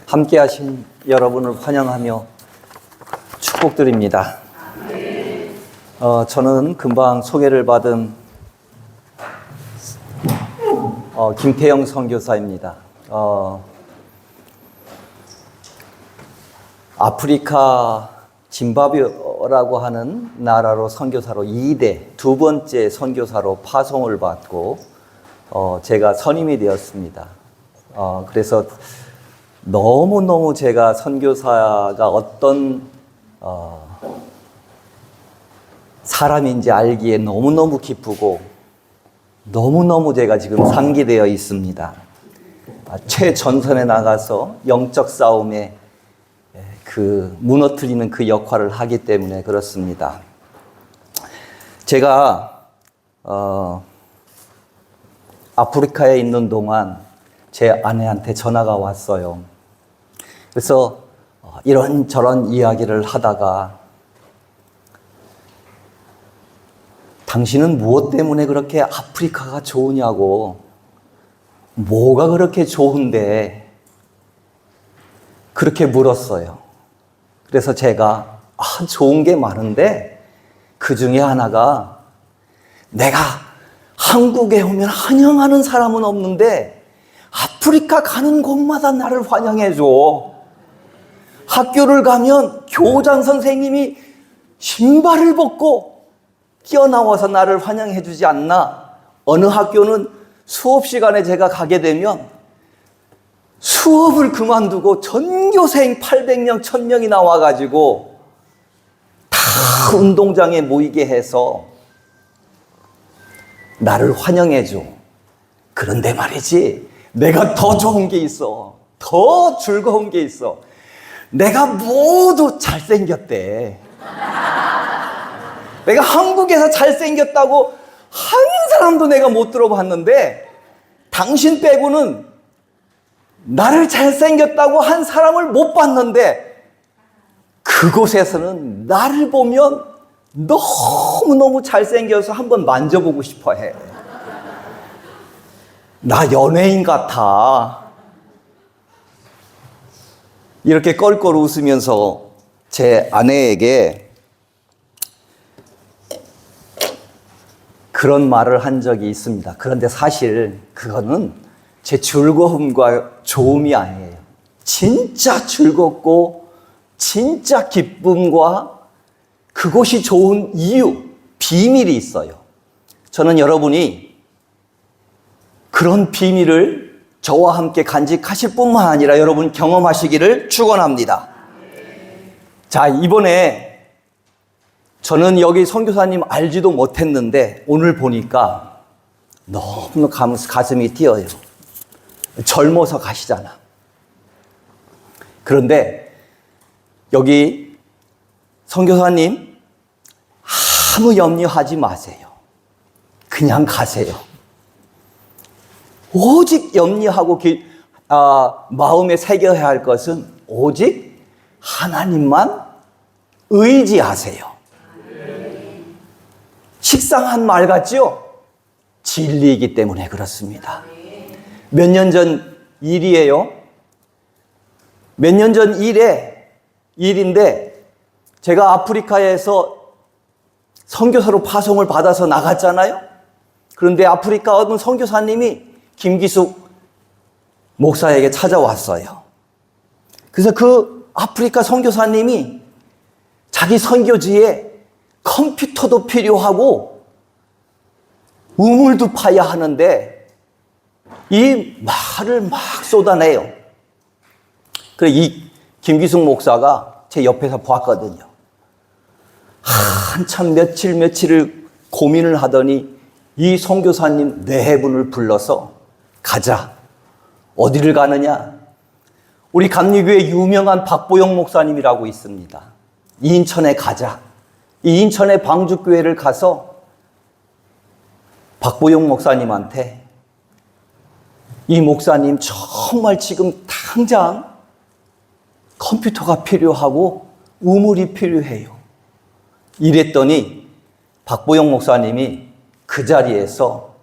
함께 하신 여러분을 환영하며 축복드립니다. 저는 금방 소개를 받은 김태영 선교사입니다. 아프리카 짐바브웨라고 하는 나라로 선교사로 2대 두 번째 선교사로 파송을 받고 제가 선임이 되었습니다. 그래서 너무너무 제가 선교사가 어떤 사람인지 알기에 너무너무 기쁘고 너무너무 제가 지금 상기되어 있습니다. 최전선에 나가서 영적 싸움에 무너뜨리는 그 역할을 하기 때문에 그렇습니다. 제가 아프리카에 있는 동안 제 아내한테 전화가 왔어요. 그래서 이런저런 이야기를 하다가 당신은 무엇 때문에 그렇게 아프리카가 좋으냐고, 뭐가 그렇게 좋은데 그렇게 물었어요. 그래서 제가 좋은 게 많은데 그 중에 하나가 내가 한국에 오면 환영하는 사람은 없는데 아프리카 가는 곳마다 나를 환영해줘. 학교를 가면 교장 선생님이 신발을 벗고 뛰어나와서 나를 환영해 주지 않나. 어느 학교는 수업 시간에 제가 가게 되면 수업을 그만두고 전교생 800명, 1000명이 나와가지고 다 운동장에 모이게 해서 나를 환영해줘. 그런데 말이지, 내가 더 좋은 게 있어. 더 즐거운 게 있어. 내가 모두 잘생겼대. 내가 한국에서 잘생겼다고 한 사람도 내가 못 들어봤는데 당신 빼고는 나를 잘생겼다고 한 사람을 못 봤는데 그곳에서는 나를 보면 너무너무 잘생겨서 한번 만져보고 싶어 해. 나 연예인 같아. 이렇게 껄껄 웃으면서 제 아내에게 그런 말을 한 적이 있습니다. 그런데 사실 그거는 제 즐거움과 좋음이 아니에요. 진짜 즐겁고 진짜 기쁨과 그것이 좋은 이유, 비밀이 있어요. 저는 여러분이 그런 비밀을 저와 함께 간직하실 뿐만 아니라 여러분 경험하시기를 축원합니다. 자, 이번에 저는 여기 선교사님 알지도 못했는데 오늘 보니까 너무 가슴이 뛰어요. 젊어서 가시잖아. 그런데 여기 선교사님 아무 염려하지 마세요. 그냥 가세요. 오직 염려하고 마음에 새겨야 할 것은 오직 하나님만 의지하세요. 식상한 말 같죠? 진리이기 때문에 그렇습니다. 몇 년 전 일이에요. 몇 년 전 일인데 제가 아프리카에서 선교사로 파송을 받아서 나갔잖아요. 그런데 아프리카 어떤 선교사님이 김기숙 목사에게 찾아왔어요. 그래서 그 아프리카 선교사님이 자기 선교지에 컴퓨터도 필요하고 우물도 파야 하는데 이 말을 막 쏟아내요. 그래, 이 김기숙 목사가 제 옆에서 봤거든요. 한참 며칠을 고민을 하더니 이 선교사님 네 분을 불러서 가자. 어디를 가느냐? 우리 감리교회 유명한 박보영 목사님이라고 있습니다. 인천에 가자. 이 인천의 방주교회를 가서 박보영 목사님한테 이 목사님 정말 지금 당장 컴퓨터가 필요하고 우물이 필요해요. 이랬더니 박보영 목사님이 그 자리에서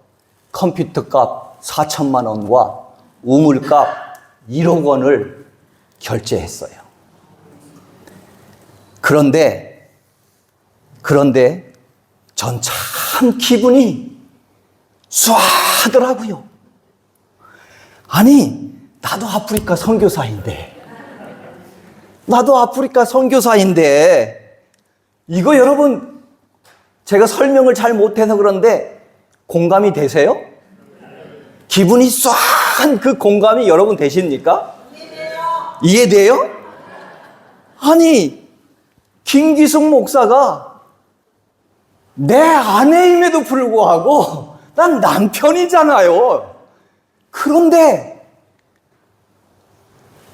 컴퓨터 값 4천만 원과 우물값 1억 원을 결제했어요. 그런데 전 참 기분이 쏴하더라고요. 아니, 나도 아프리카 선교사인데 이거 여러분 제가 설명을 잘 못해서 그런데 공감이 되세요? 기분이 쏴한 그 공감이 여러분 되십니까? 이해돼요? 아니, 김기숙 목사가 내 아내임에도 불구하고 난 남편이잖아요. 그런데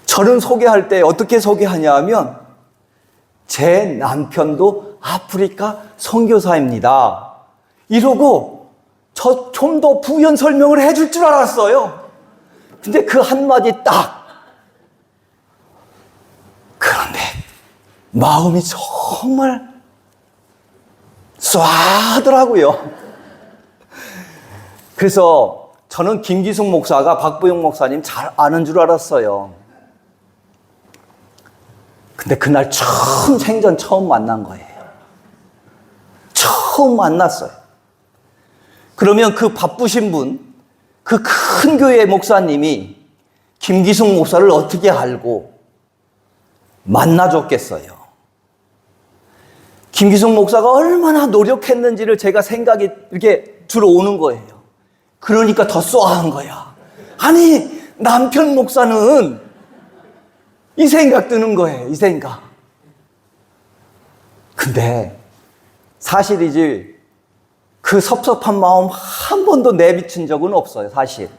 저는 소개할 때 어떻게 소개하냐 하면 제 남편도 아프리카 선교사입니다. 이러고 저 좀 더 부연 설명을 해줄 줄 알았어요. 근데 그 한마디 딱. 그런데 마음이 정말 쏴하더라고요. 그래서 저는 김기숙 목사가 박부영 목사님 잘 아는 줄 알았어요. 근데 그날 생전 처음 만난 거예요. 처음 만났어요. 그러면 그 바쁘신 분, 그 큰 교회 목사님이 김기숙 목사를 어떻게 알고 만나줬겠어요. 김기숙 목사가 얼마나 노력했는지를 제가 생각이 이렇게 들어오는 거예요. 그러니까 더 쏘한 거야. 아니, 남편 목사는 이 생각 드는 거예요. 이 생각. 근데 사실이지 그 섭섭한 마음 한 번도 내비친 적은 없어요. 사실.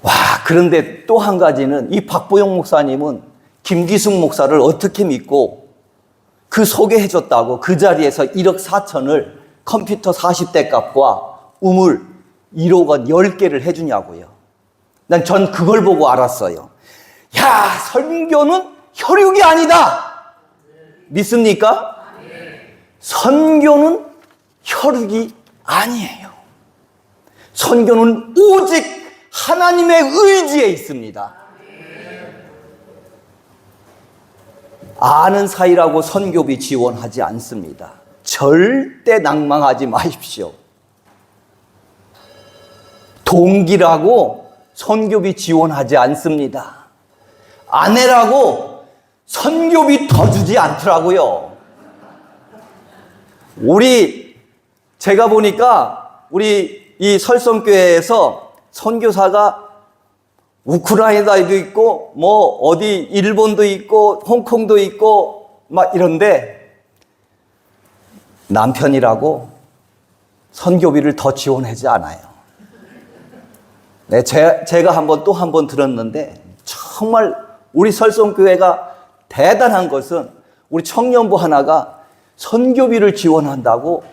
와, 그런데 또 한 가지는 이 박보영 목사님은 김기숙 목사를 어떻게 믿고 그 소개해줬다고 그 자리에서 1억 4천을 컴퓨터 40대 값과 우물 1억 원 10개를 해주냐고요. 전 그걸 보고 알았어요. 야, 선교는 혈육이 아니다. 믿습니까? 선교는 혈육이 아니에요. 선교는 오직 하나님의 의지에 있습니다. 아는 사이라고 선교비 지원하지 않습니다. 절대 낭망하지 마십시오. 동기라고 선교비 지원하지 않습니다. 아내라고 선교비 더 주지 않더라고요. 제가 보니까 우리 이 설성교회에서 선교사가 우크라이나에도 있고 어디 일본도 있고 홍콩도 있고 막 이런데 남편이라고 선교비를 더 지원하지 않아요. 네, 제가 또 한 번 들었는데 정말 우리 설성교회가 대단한 것은 우리 청년부 하나가 선교비를 지원한다고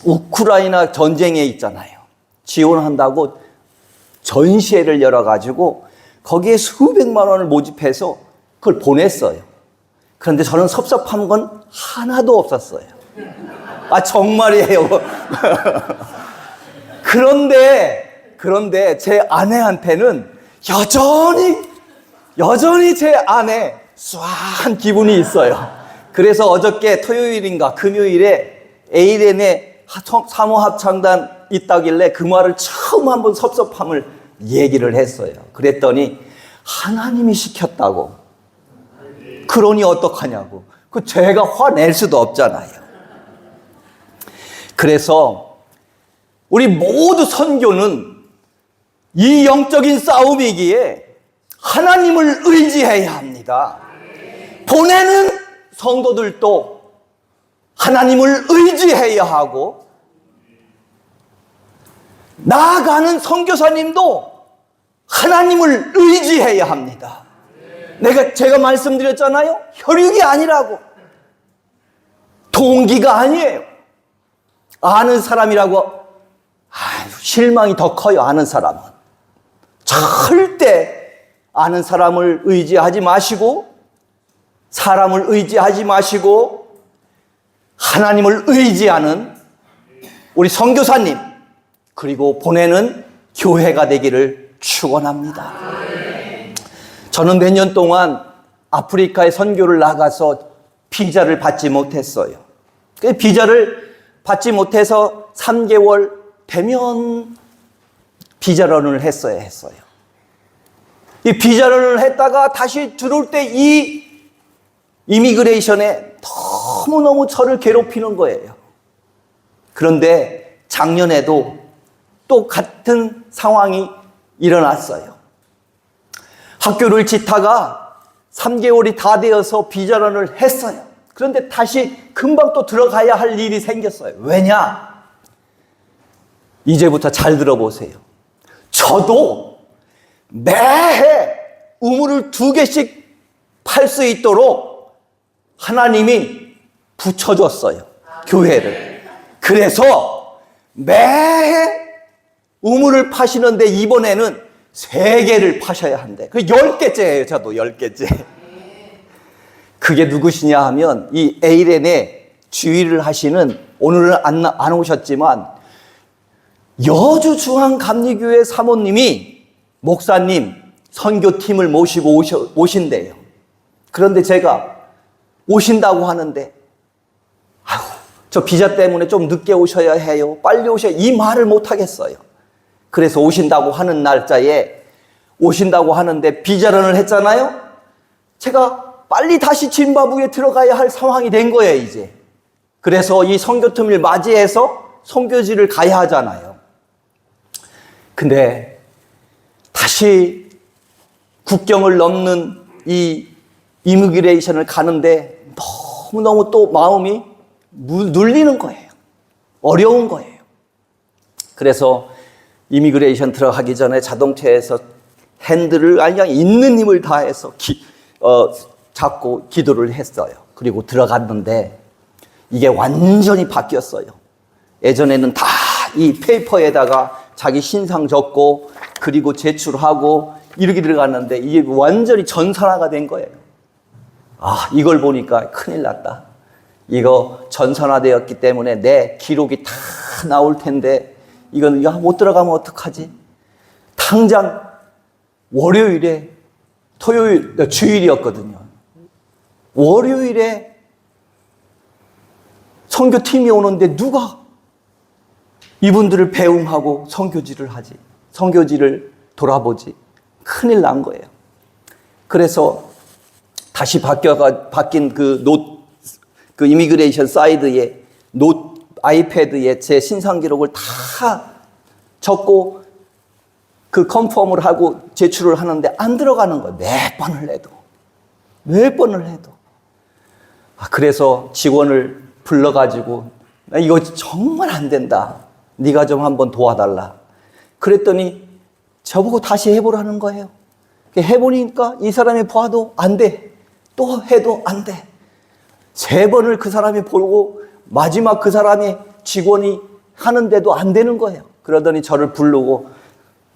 우크라이나 전쟁에 있잖아요. 지원한다고 전시회를 열어가지고 거기에 수백만 원을 모집해서 그걸 보냈어요. 그런데 저는 섭섭한 건 하나도 없었어요. 아, 정말이에요. 그런데 제 아내한테는 여전히 제 안에 쏴한 기분이 있어요. 그래서 어저께 토요일인가 금요일에 에이렌에 사모합창단 있다길래 그 말을 처음 한번 섭섭함을 얘기를 했어요. 그랬더니 하나님이 시켰다고. 그러니 어떡하냐고. 제가 화낼 수도 없잖아요. 그래서 우리 모두 선교는 이 영적인 싸움이기에 하나님을 의지해야 합니다. 보내는 성도들도 하나님을 의지해야 하고 나아가는 선교사님도 하나님을 의지해야 합니다. 제가 말씀드렸잖아요. 혈육이 아니라고. 동기가 아니에요. 아는 사람이라고 실망이 더 커요. 아는 사람은. 절대 아는 사람을 의지하지 마시고 사람을 의지하지 마시고 하나님을 의지하는 우리 선교사님 그리고 보내는 교회가 되기를 축원합니다. 저는 몇 년 동안 아프리카에 선교를 나가서 비자를 받지 못했어요. 그 비자를 받지 못해서 3개월 되면 비자런을 했어요. 이 비자런을 했다가 다시 들어올 때 이 이미그레이션에 너무너무 저를 괴롭히는 거예요. 그런데 작년에도 또 같은 상황이 일어났어요. 학교를 짓다가 3개월이 다 되어서 비자런을 했어요. 그런데 다시 금방 또 들어가야 할 일이 생겼어요. 왜냐? 이제부터 잘 들어보세요. 저도 매해 우물을 2개씩 팔 수 있도록 하나님이 붙여줬어요. 교회를. 그래서 매해 우물을 파시는데 이번에는 3개를 파셔야 한대. 그 10개째예요. 저도 10개째. 그게 누구시냐 하면 이 에이렌에 주의를 하시는, 오늘은 안 오셨지만 여주 중앙감리교회 사모님이 목사님 선교팀을 모시고 오신대요. 그런데 제가 오신다고 하는데 아유, 저 비자 때문에 좀 늦게 오셔야 해요. 빨리 오셔야, 이 말을 못 하겠어요. 그래서 오신다고 하는 날짜에 오신다고 하는데 비자런을 했잖아요. 제가 빨리 다시 짐바브웨에 들어가야 할 상황이 된 거예요, 이제. 그래서 이 선교팀을 맞이해서 선교지를 가야 하잖아요. 근데 다시 국경을 넘는 이 이미그레이션을 가는데 너무너무 또 마음이 눌리는 거예요. 어려운 거예요. 그래서 이미그레이션 들어가기 전에 자동차에서 핸들을 그냥 있는 힘을 다해서 잡고 기도를 했어요. 그리고 들어갔는데 이게 완전히 바뀌었어요. 예전에는 다 이 페이퍼에다가 자기 신상 적고 그리고 제출하고 이렇게 들어갔는데 이게 완전히 전산화가 된 거예요. 아, 이걸 보니까 큰일 났다. 이거 전산화되었기 때문에 내 기록이 다 나올 텐데 이거 못 들어가면 어떡하지? 당장 월요일에, 주일이었거든요. 월요일에 선교팀이 오는데 누가 이분들을 배웅하고 선교지를 하지? 선교지를 돌아보지? 큰일 난 거예요. 그래서 다시 바뀐 그 이미그레이션 사이드에 아이패드에 제 신상 기록을 다 적고 그 컨펌을 하고 제출을 하는데 안 들어가는 거예요. 몇 번을 해도. 그래서 직원을 불러가지고 나 이거 정말 안 된다. 네가 좀 한번 도와달라. 그랬더니 저보고 다시 해보라는 거예요. 해보니까 이 사람이 봐도 안 돼. 또 해도 안 돼. 3번을 그 사람이 보고 마지막 그 사람이 직원이 하는데도 안 되는 거예요. 그러더니 저를 부르고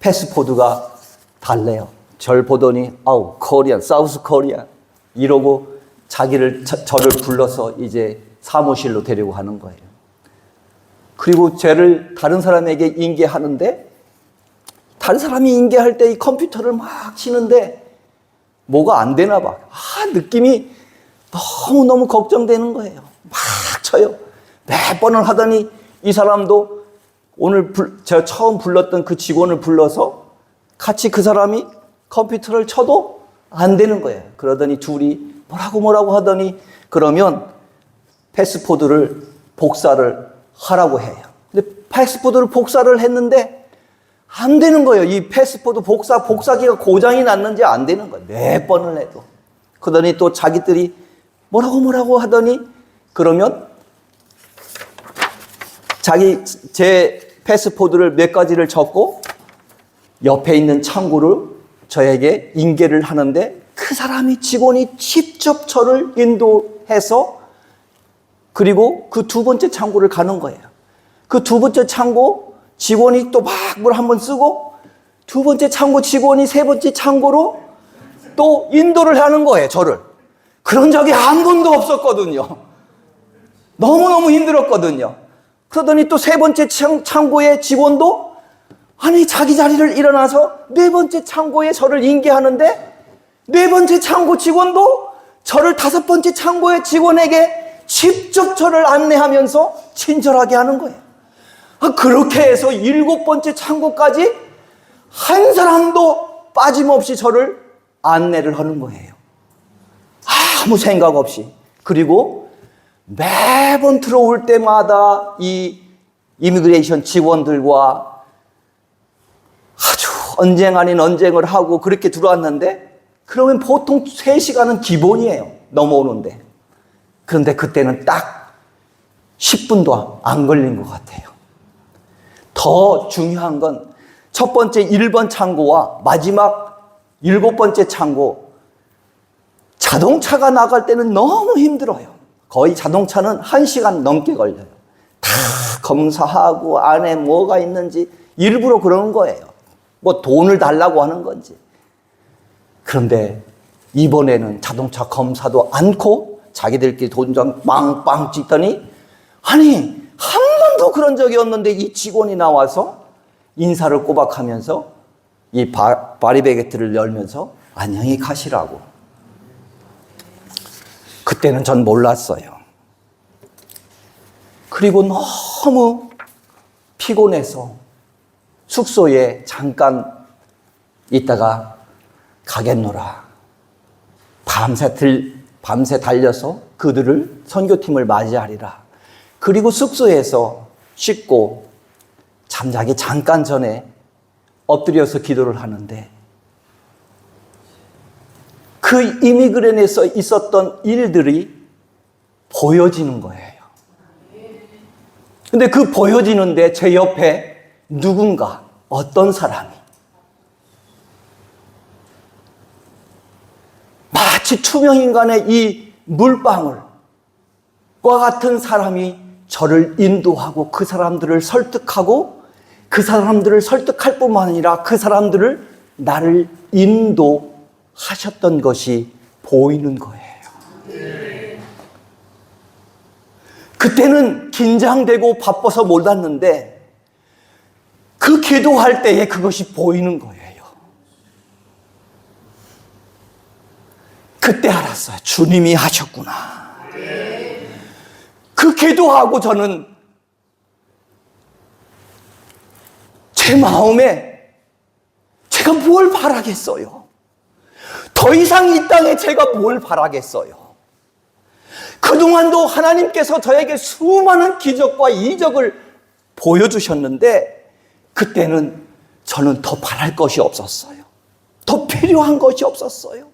패스포드가 달래요. 저를 보더니 코리안, 사우스 코리안 이러고 저를 불러서 이제 사무실로 데리고 가는 거예요. 그리고 죄를 다른 사람에게 인계하는데 다른 사람이 인계할 때 이 컴퓨터를 막 치는데 뭐가 안 되나 봐. 느낌이 너무너무 걱정되는 거예요. 막 쳐요. 몇 번을 하더니 이 사람도 오늘 제가 처음 불렀던 그 직원을 불러서 같이 그 사람이 컴퓨터를 쳐도 안 되는 거예요. 그러더니 둘이 뭐라고 하더니 그러면 패스포드를 복사를 하라고 해요. 근데 패스포드를 복사를 했는데 안 되는 거예요. 이 패스포드 복사기가 고장이 났는지 안 되는 거예요. 몇 번을 해도. 그러더니 또 자기들이 뭐라고 하더니 그러면 제 패스포드를 몇 가지를 적고 옆에 있는 창구를 저에게 인계를 하는데 그 직원이 직접 저를 인도해서 그리고 그 2번째 창구를 가는 거예요. 그 2번째 창구 직원이 또 막 뭘 한번 쓰고 2번째 창구 직원이 3번째 창구로 또 인도를 하는 거예요, 저를. 그런 적이 한 번도 없었거든요. 너무너무 힘들었거든요. 그러더니 또 3번째 창구의 직원도 아니, 자기 자리를 일어나서 네 번째 창고에 저를 인계하는데 네 번째 창고 직원도 저를 다섯 번째 창고의 직원에게 직접 저를 안내하면서 친절하게 하는 거예요. 그렇게 해서 일곱 번째 창고까지 한 사람도 빠짐없이 저를 안내를 하는 거예요. 아무 생각 없이. 그리고 매번 들어올 때마다 이 이미그레이션 직원들과 아주 언쟁 아닌 언쟁을 하고 그렇게 들어왔는데, 그러면 보통 3시간은 기본이에요, 넘어오는데. 그런데 그때는 딱 10분도 안 걸린 것 같아요. 더 중요한 건 첫 번째 1번 창고와 마지막 7번째 창고, 자동차가 나갈 때는 너무 힘들어요. 거의 자동차는 1시간 넘게 걸려요. 다 검사하고 안에 뭐가 있는지 일부러 그러는 거예요. 뭐 돈을 달라고 하는 건지. 그런데 이번에는 자동차 검사도 않고 자기들끼리 돈장 빵빵 찍더니, 아니, 한 번도 그런 적이 없는데 이 직원이 나와서 인사를 꼬박하면서 이 바리베게트를 열면서 안녕히 가시라고. 그때는 전 몰랐어요. 그리고 너무 피곤해서 숙소에 잠깐 있다가 가겠노라. 밤새 달려서 그들을 선교팀을 맞이하리라. 그리고 숙소에서 씻고 잠자기 잠깐 전에 엎드려서 기도를 하는데, 그 이미그랜에서 있었던 일들이 보여지는 거예요. 근데 그 보여지는데 제 옆에 누군가, 어떤 사람이 마치 투명인간의 이 물방울과 같은 사람이 저를 인도하고 그 사람들을 설득하고, 그 사람들을 설득할 뿐만 아니라 그 사람들을 나를 인도하셨던 것이 보이는 거예요. 그때는 긴장되고 바빠서 몰랐는데 그 기도할 때에 그것이 보이는 거예요. 그때 알았어요. 주님이 하셨구나. 그 기도하고 저는 제 마음에 제가 뭘 바라겠어요? 더 이상 이 땅에 제가 뭘 바라겠어요? 그동안도 하나님께서 저에게 수많은 기적과 이적을 보여주셨는데 그때는 저는 더 바랄 것이 없었어요. 더 필요한 것이 없었어요.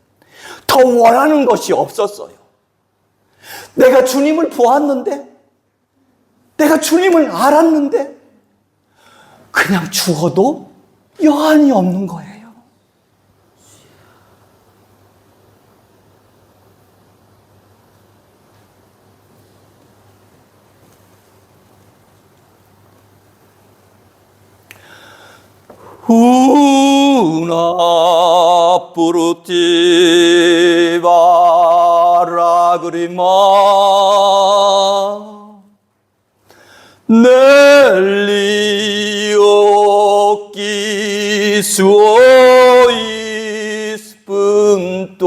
더 원하는 것이 없었어요. 내가 주님을 보았는데, 내가 주님을 알았는데 그냥 죽어도 여한이 없는 거예요. Una purtiva lagrima negli occhi suoi spuntò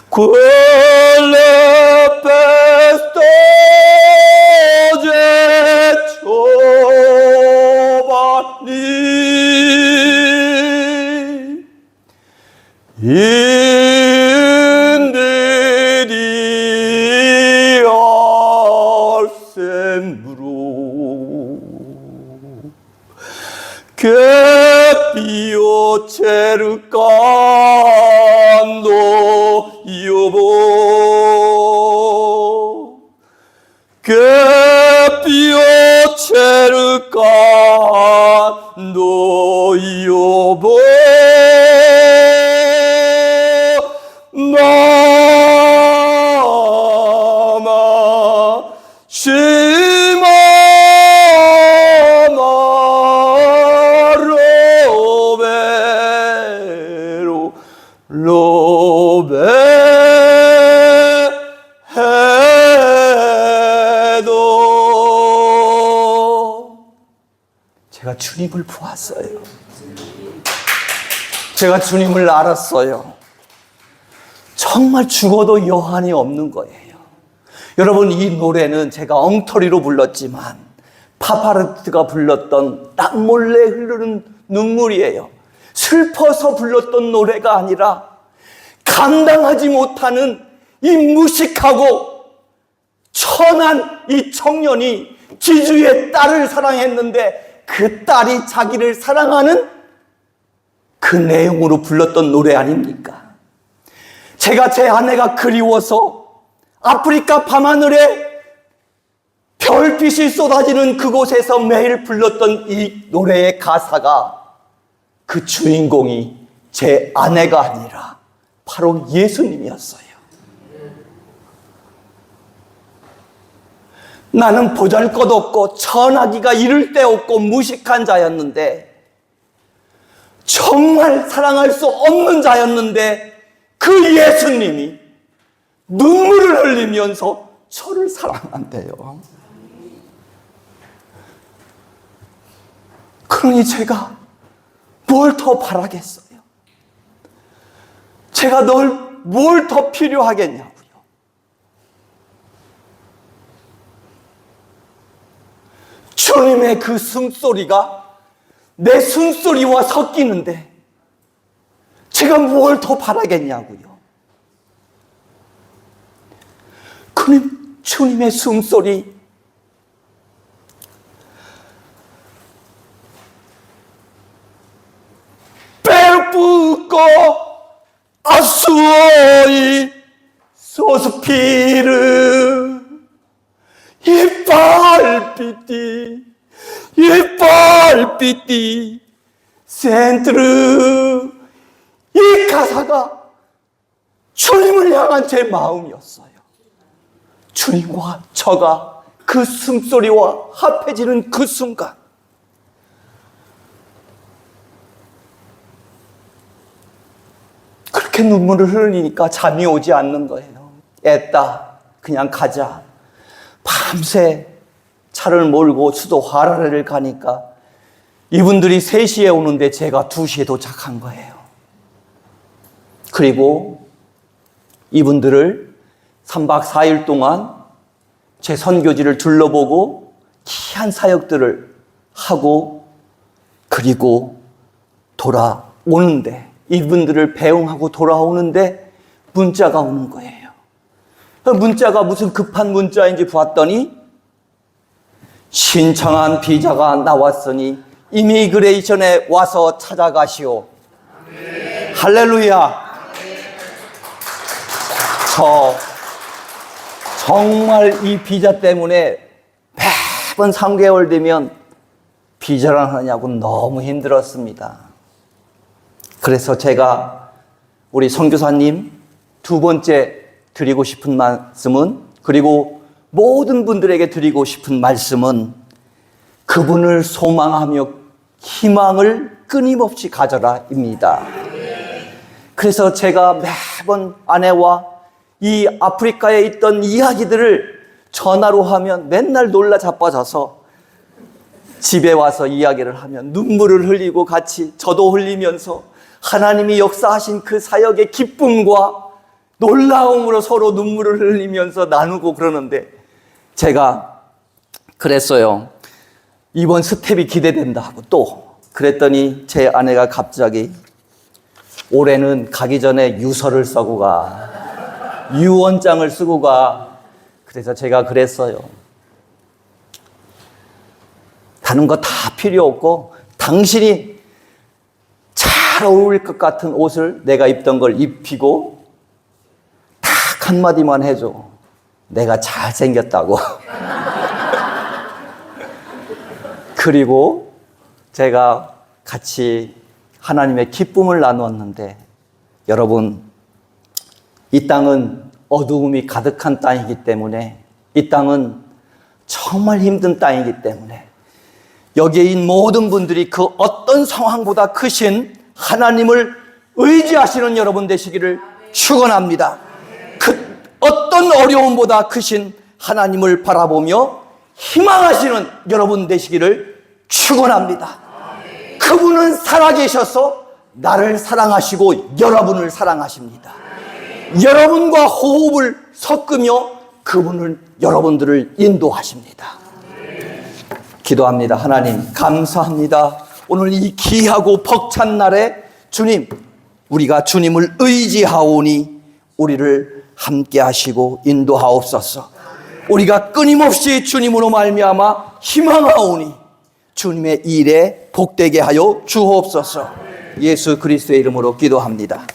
quelle pestose indedia al sembro che più cercando io vo che più cercando io vo Mama Shimama Rovero Lovedo 제가 주님을 보았어요. 제가 주님을 알았어요. 정말 죽어도 여한이 없는 거예요. 여러분, 이 노래는 제가 엉터리로 불렀지만 파파르티가 불렀던 땀 몰래 흐르는 눈물이에요. 슬퍼서 불렀던 노래가 아니라 감당하지 못하는 이 무식하고 천한 이 청년이 지주의 딸을 사랑했는데 그 딸이 자기를 사랑하는 그 내용으로 불렀던 노래 아닙니까? 제가 제 아내가 그리워서 아프리카 밤하늘에 별빛이 쏟아지는 그곳에서 매일 불렀던 이 노래의 가사가 그 주인공이 제 아내가 아니라 바로 예수님이었어요. 나는 보잘것없고 전하기가 이를 데 없고 무식한 자였는데, 정말 사랑할 수 없는 자였는데 그 예수님이 눈물을 흘리면서 저를 사랑한대요. 그러니 제가 뭘 더 바라겠어요? 제가 널 뭘 더 필요하겠냐고요. 주님의 그 숨소리가 내 숨소리와 섞이는데 제가 뭘 더 바라겠냐고요. 그럼 주님의 숨소리, 빼뿌고 아수어이 소스피르 이 발빛이 센트르, 이 가사가 주님을 향한 제 마음이었어요. 주님과 저가 그 숨소리와 합해지는 그 순간, 그렇게 눈물을 흘리니까 잠이 오지 않는 거예요. 애따, 그냥 가자. 밤새 차를 몰고 수도 하라레를 가니까 이분들이 3시에 오는데 제가 2시에 도착한 거예요. 그리고 이분들을 3박 4일 동안 제 선교지를 둘러보고 귀한 사역들을 하고, 그리고 돌아오는데, 이분들을 배웅하고 돌아오는데 문자가 오는 거예요. 문자가 무슨 급한 문자인지 봤더니, 신청한 비자가 나왔으니 이미그레이션에 와서 찾아가시오. 아멘. 할렐루야. 아멘. 저 정말 이 비자 때문에 매번 3개월 되면 비자를 하냐고 너무 힘들었습니다. 그래서 제가 우리 선교사님 2번째 드리고 싶은 말씀은, 그리고 모든 분들에게 드리고 싶은 말씀은, 그분을 소망하며 희망을 끊임없이 가져라입니다. 그래서 제가 매번 아내와 이 아프리카에 있던 이야기들을 전화로 하면 맨날 놀라 자빠져서 집에 와서 이야기를 하면 눈물을 흘리고 같이 저도 흘리면서 하나님이 역사하신 그 사역의 기쁨과 놀라움으로 서로 눈물을 흘리면서 나누고 그러는데, 제가 그랬어요. 이번 스텝이 기대된다 하고 또 그랬더니 제 아내가 갑자기 올해는 가기 전에 유서를 써고 가, 유언장을 쓰고 가. 그래서 제가 그랬어요. 다른 거 다 필요 없고 당신이 잘 어울릴 것 같은 옷을 내가 입던 걸 입히고 딱 한마디만 해줘. 내가 잘생겼다고. 그리고 제가 같이 하나님의 기쁨을 나누었는데, 여러분, 이 땅은 어두움이 가득한 땅이기 때문에, 이 땅은 정말 힘든 땅이기 때문에 여기에 있는 모든 분들이 그 어떤 상황보다 크신 하나님을 의지하시는 여러분 되시기를 축원합니다. 그 어떤 어려움보다 크신 하나님을 바라보며 희망하시는 여러분 되시기를 축원합니다. 그분은 살아계셔서 나를 사랑하시고 여러분을 사랑하십니다. 여러분과 호흡을 섞으며 그분은 여러분들을 인도하십니다. 기도합니다. 하나님 감사합니다. 오늘 이 귀하고 벅찬 날에 주님, 우리가 주님을 의지하오니 우리를 함께 하시고 인도하옵소서. 우리가 끊임없이 주님으로 말미암아 희망하오니 주님의 일에 복되게 하여 주옵소서. 예수 그리스도의 이름으로 기도합니다.